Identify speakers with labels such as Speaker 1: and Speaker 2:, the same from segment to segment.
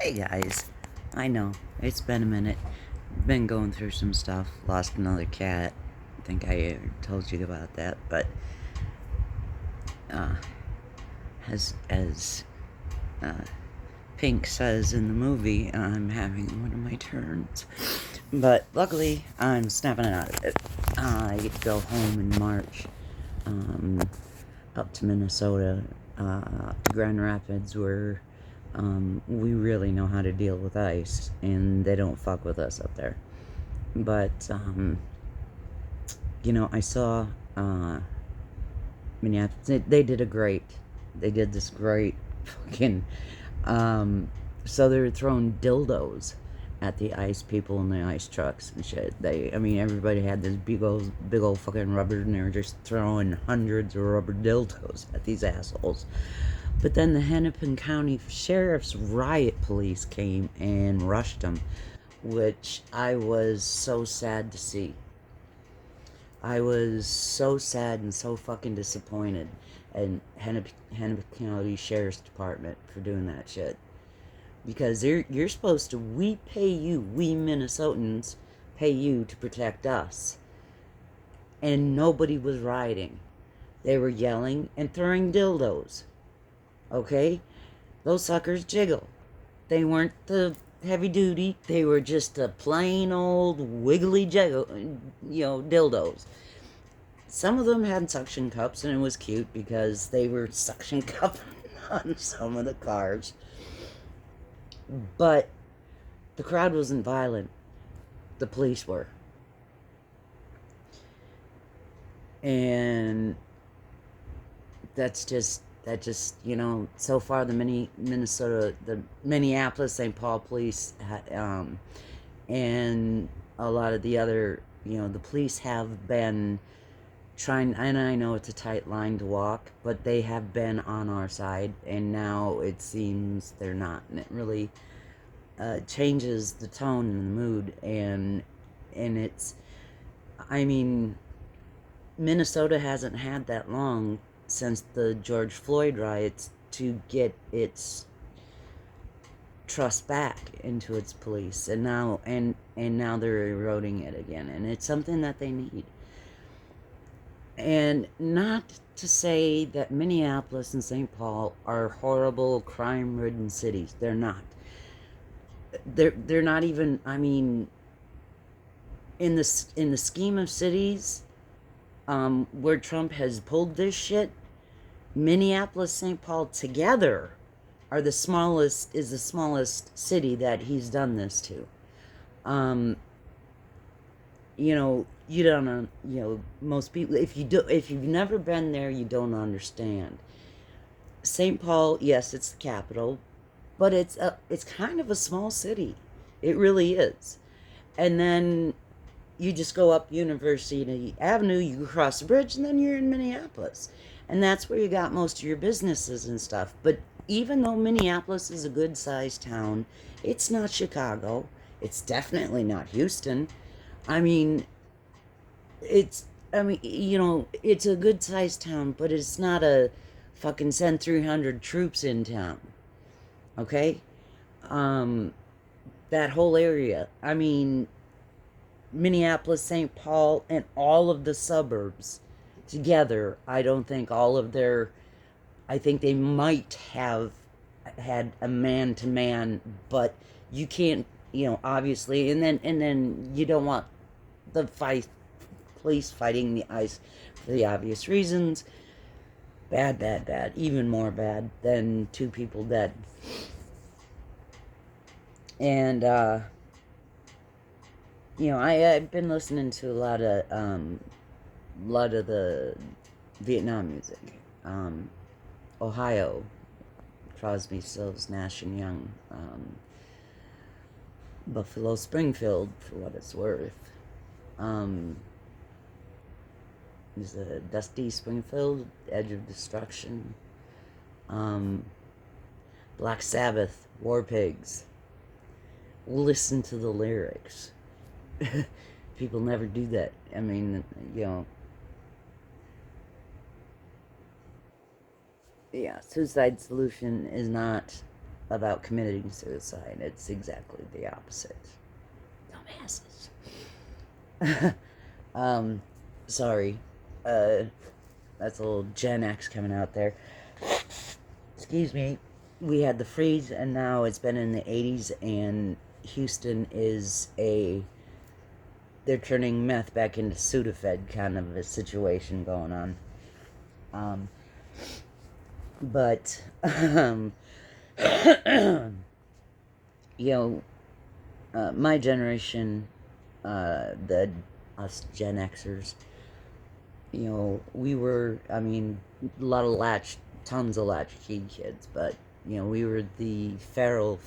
Speaker 1: Hey guys, I know, it's been a minute. Been going through some stuff, lost another cat. I think I told you about that, but uh, as uh, Pink says in the movie, I'm having one of my turns. But luckily, I'm snapping out of it. I get to go home in March, um, up to Minnesota, to Grand Rapids, where we really know how to deal with ice, and they don't fuck with us up there. But I saw Minneapolis. They did a great. They did this great fucking. So they were throwing dildos at the ice people in the ice trucks and shit. Everybody had this big old fucking rubber, and they were just throwing hundreds of rubber dildos at these assholes. But then the Hennepin County Sheriff's Riot Police came and rushed them, which I was so sad to see. I was so sad and so fucking disappointed in Hennepin County Sheriff's Department for doing that shit. Because you're supposed to, we Minnesotans pay you to protect us. And nobody was rioting. They were yelling and throwing dildos. Okay? Those suckers jiggle. They weren't the heavy duty, they were just a plain old wiggly jiggle, dildos. Some of them had suction cups, and it was cute because they were suction cupping on some of the cars. But the crowd wasn't violent. The police were. And that just, so far the Minneapolis, St. Paul police, and a lot of the other, the police have been trying, and I know it's a tight line to walk, but they have been on our side, and now it seems they're not, and it really changes the tone and the mood, and it's, Minnesota hasn't had that long since the George Floyd riots to get its trust back into its police, and now they're eroding it again, and it's something that they need. And not to say that Minneapolis and St. Paul are horrible, crime-ridden cities. They're not. They're not even. In the scheme of cities, where Trump has pulled this shit, Minneapolis, St. Paul together is the smallest city that he's done this to. You don't know, most people, if you've never been there, you don't understand. St. Paul, yes, it's the capital, but it's kind of a small city. It really is. And then you just go up University Avenue, you cross the bridge, and then you're in Minneapolis. And that's where you got most of your businesses and stuff. But even though Minneapolis is a good-sized town, it's not Chicago. It's definitely not Houston. It's it's a good-sized town, but it's not a fucking send 300 troops in town. Okay? That whole area. Minneapolis, St. Paul, and all of the suburbs together, I don't think I think they might have had a man-to-man, but you can't, obviously, and then you don't want the police fighting the ice for the obvious reasons. Bad, bad, bad. Even more bad than 2 people dead. And, I've been listening to a lot of the Vietnam music. Ohio, Crosby, Stills, Nash and Young, Buffalo Springfield, for what it's worth. There's a Dusty Springfield, Edge of Destruction. Black Sabbath, War Pigs. Listen to the lyrics. People never do that. Yeah, Suicide Solution is not about committing suicide. It's exactly the opposite. Dumbasses. Sorry. Uh, that's a little Gen X coming out there. Excuse me. We had the freeze, and now it's been in the 80s, and Houston is they're turning meth back into Sudafed kind of a situation going on. But, my generation, us Gen Xers, we were, a lot of tons of latchkey kids, but, we were the feral,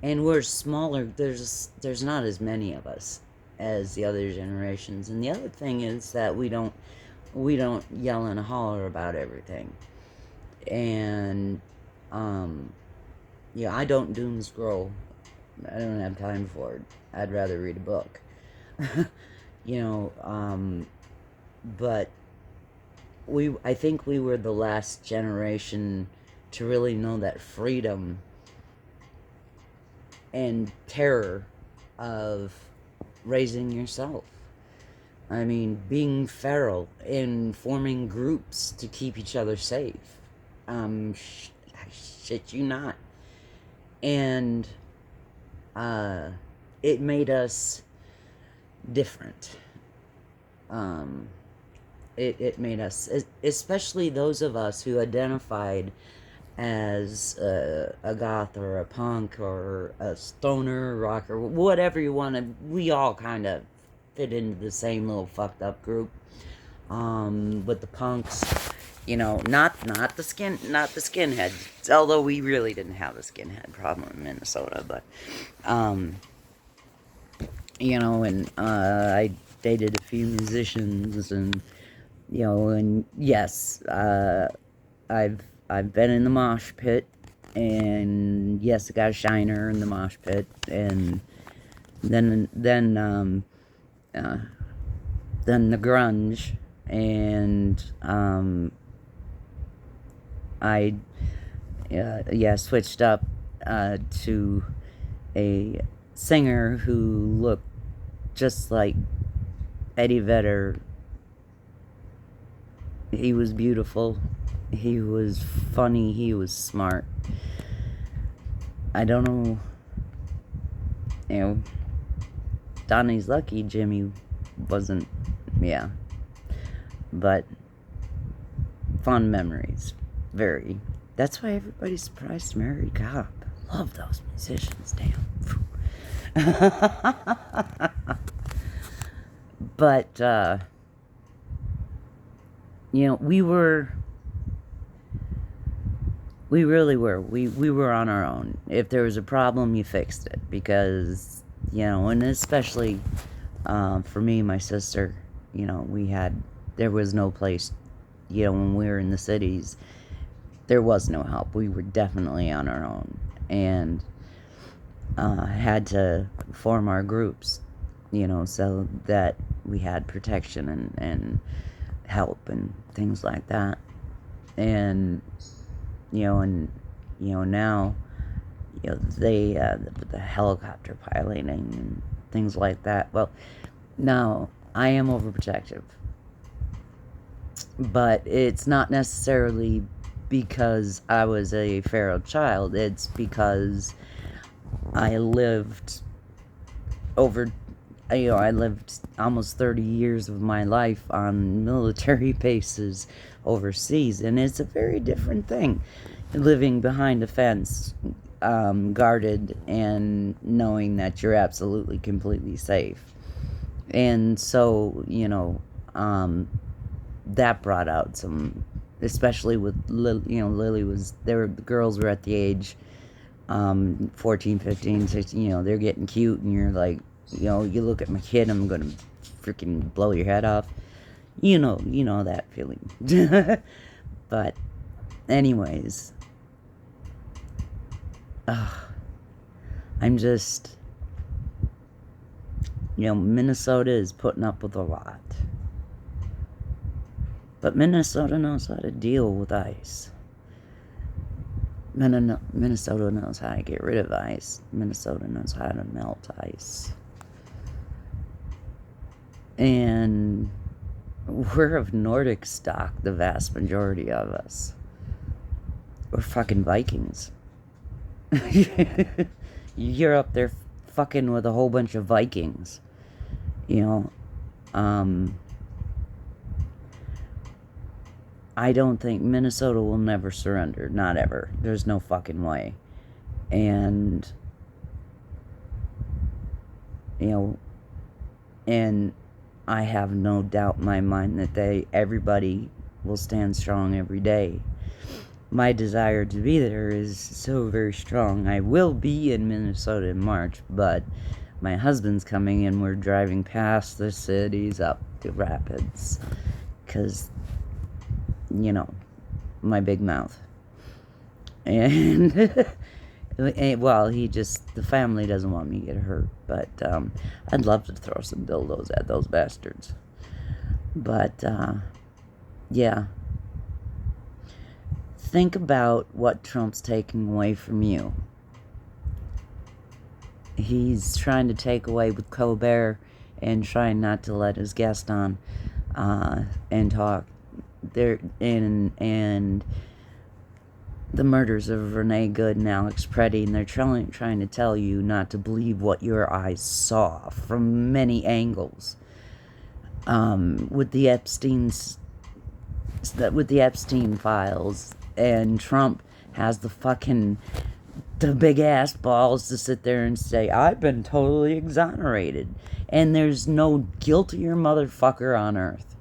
Speaker 1: and we're smaller. There's not as many of us as the other generations. And the other thing is that we don't yell and holler about everything. And, I don't doom scroll. I don't have time for it. I'd rather read a book. But I think we were the last generation to really know that freedom and terror of raising yourself. Being feral and forming groups to keep each other safe. Shit you not. And it made us different. It made us, especially those of us who identified as a goth or a punk or a stoner rocker, whatever you want to. We all kind of fit into the same little fucked up group. With the punks, not the skinheads. Although we really didn't have a skinhead problem in Minnesota, but I dated a few musicians, and and yes, I've been in the mosh pit, and yes, I got a shiner in the mosh pit, and then the grunge, and I switched up to a singer who looked just like Eddie Vedder. He was beautiful, he was funny, he was smart. I don't know, Donnie's lucky Jimmy wasn't, but fond memories, very. That's why everybody's surprised to marry a cop. Love those musicians, damn. But we really were. We were on our own. If there was a problem, you fixed it. Because, and especially for me and my sister, there was no place, when we were in the cities, there was no help. We were definitely on our own. And had to form our groups, so that we had protection and help and things like that. And now they the helicopter piloting and things like that. Well, now I am overprotective, but it's not necessarily because I was a feral child. It's because I lived almost 30 years of my life on military bases overseas, and it's a very different thing living behind a fence, guarded, and knowing that you're absolutely completely safe. And so that brought out some, especially with Lily the girls were at the age 14, 15, 16, they're getting cute, and you're like, you look at my kid, I'm gonna freaking blow your head off. You know that feeling. But anyways, I'm just, Minnesota is putting up with a lot. But Minnesota knows how to deal with ice. Minnesota knows how to get rid of ice. Minnesota knows how to melt ice. And we're of Nordic stock, the vast majority of us. We're fucking Vikings. You're up there fucking with a whole bunch of Vikings. You know, I don't think Minnesota will never surrender. Not ever. There's no fucking way. And, and I have no doubt in my mind that everybody will stand strong every day. My desire to be there is so very strong. I will be in Minnesota in March, but my husband's coming and we're driving past the cities up to Rapids. Because, my big mouth. And, well, the family doesn't want me to get hurt. But I'd love to throw some dildos at those bastards. But, yeah. Think about what Trump's taking away from you. He's trying to take away with Colbert and trying not to let his guest on and talk. And the murders of Renee Good and Alex Preddy, and they're trying to tell you not to believe what your eyes saw from many angles. With the Epstein files. And Trump has the big ass balls to sit there and say, I've been totally exonerated. And there's no guiltier motherfucker on earth.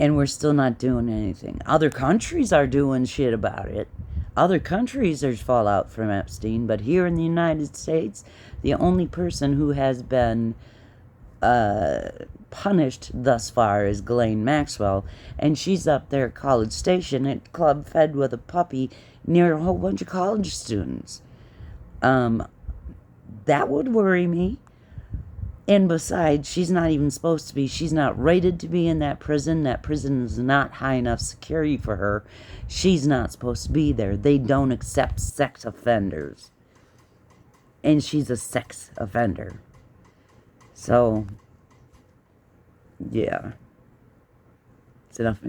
Speaker 1: And we're still not doing anything. Other countries are doing shit about it. Other countries, there's fallout from Epstein. But here in the United States, the only person who has been punished thus far is Ghislaine Maxwell, and she's up there at College Station at Club Fed with a puppy near a whole bunch of college students. That would worry me. And besides, she's not even supposed to be. She's not rated to be in that prison. That prison is not high enough security for her. She's not supposed to be there. They don't accept sex offenders. And she's a sex offender. So, yeah. It's enough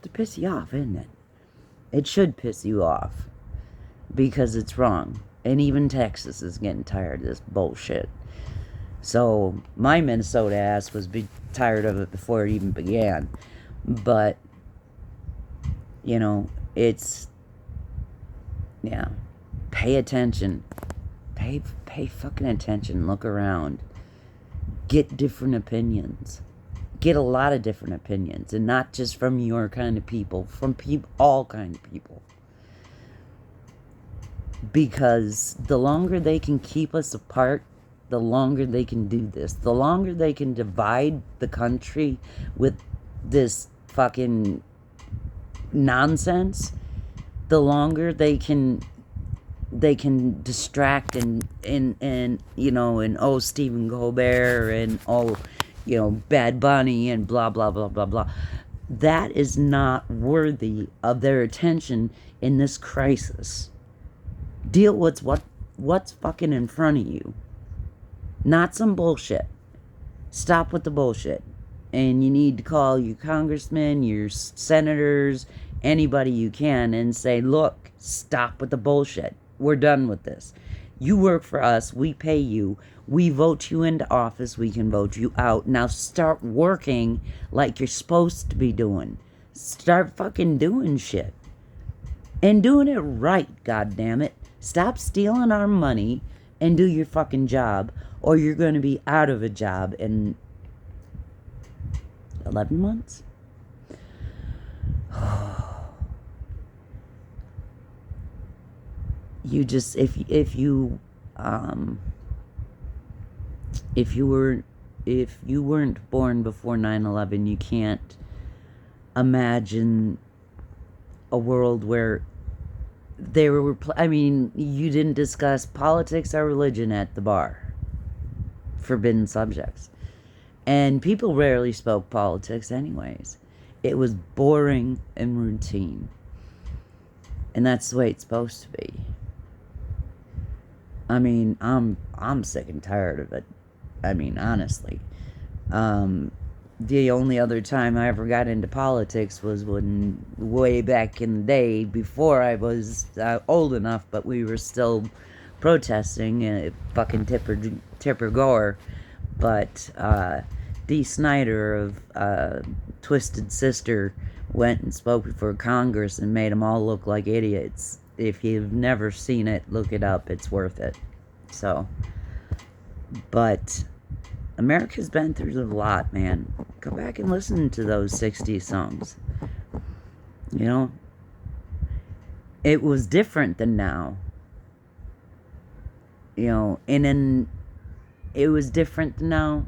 Speaker 1: to piss you off, isn't it? It should piss you off. Because it's wrong. And even Texas is getting tired of this bullshit. So, my Minnesota ass was tired of it before it even began. But, it's, yeah. Pay attention. Pay fucking attention. Look around. Get different opinions. Get a lot of different opinions. And not just from your kind of people. From all kind of people. Because the longer they can keep us apart, the longer they can do this. The longer they can divide the country with this fucking nonsense, the longer they can distract and Stephen Colbert and Bad Bunny and blah blah blah blah blah. That is not worthy of their attention in this crisis. Deal with what's fucking in front of you. Not some bullshit. Stop with the bullshit. And you need to call your congressmen, your senators, anybody you can, and say, look, stop with the bullshit. We're done with this. You work for us. We pay you. We vote you into office. We can vote you out. Now start working like you're supposed to be doing. Start fucking doing shit. And doing it right, goddammit. Stop stealing our money and do your fucking job, or you're going to be out of a job in 11 months? You just, if you weren't born before 9/11, you can't imagine a world where you didn't discuss politics or religion at the bar. Forbidden subjects. And people rarely spoke politics anyways. It was boring and routine. And that's the way it's supposed to be. I mean, I'm sick and tired of it. I mean, honestly. The only other time I ever got into politics was when, way back in the day, before I was old enough, but we were still protesting, fucking Tipper Gore. But Dee Snyder of Twisted Sister went and spoke before Congress and made them all look like idiots. If you've never seen it, look it up. It's worth it. So, but America's been through a lot, man. Go back and listen to those 60s songs. You know, it was different than now. You know, it was different than now.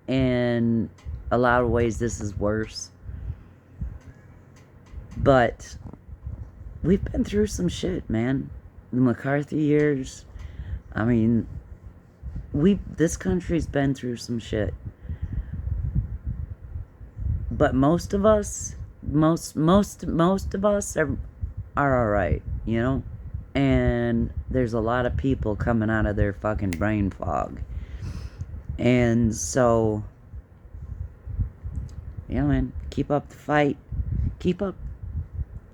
Speaker 1: In a lot of ways, this is worse. But we've been through some shit, man. The McCarthy years. I mean, this country's been through some shit. But most of us are alright, you know? And there's a lot of people coming out of their fucking brain fog. And so, yeah, man, keep up the fight. Keep up.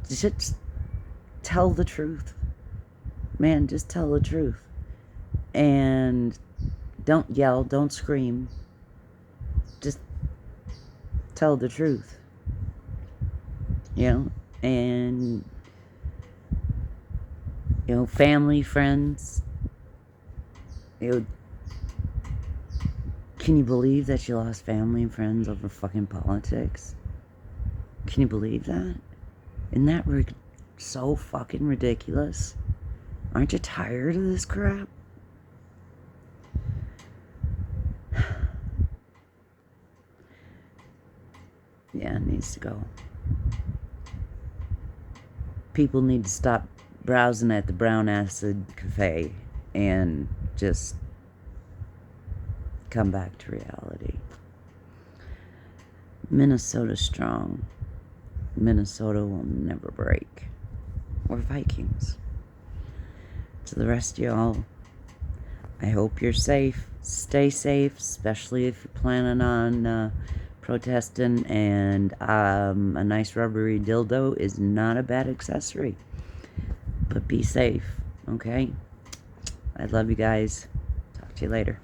Speaker 1: Just tell the truth. Man, just tell the truth. And don't yell, don't scream. Just tell the truth. You know? And, you know, family, friends. You know, can you believe that you lost family and friends over fucking politics? Can you believe that? Isn't that so fucking ridiculous? Aren't you tired of this crap? Yeah, it needs to go. People need to stop browsing at the Brown Acid Cafe and just come back to reality. Minnesota strong. Minnesota will never break. We're Vikings. To the rest of y'all, I hope you're safe. Stay safe, especially if you're planning on protesting. And a nice rubbery dildo is not a bad accessory. But be safe, okay? I love you guys. Talk to you later.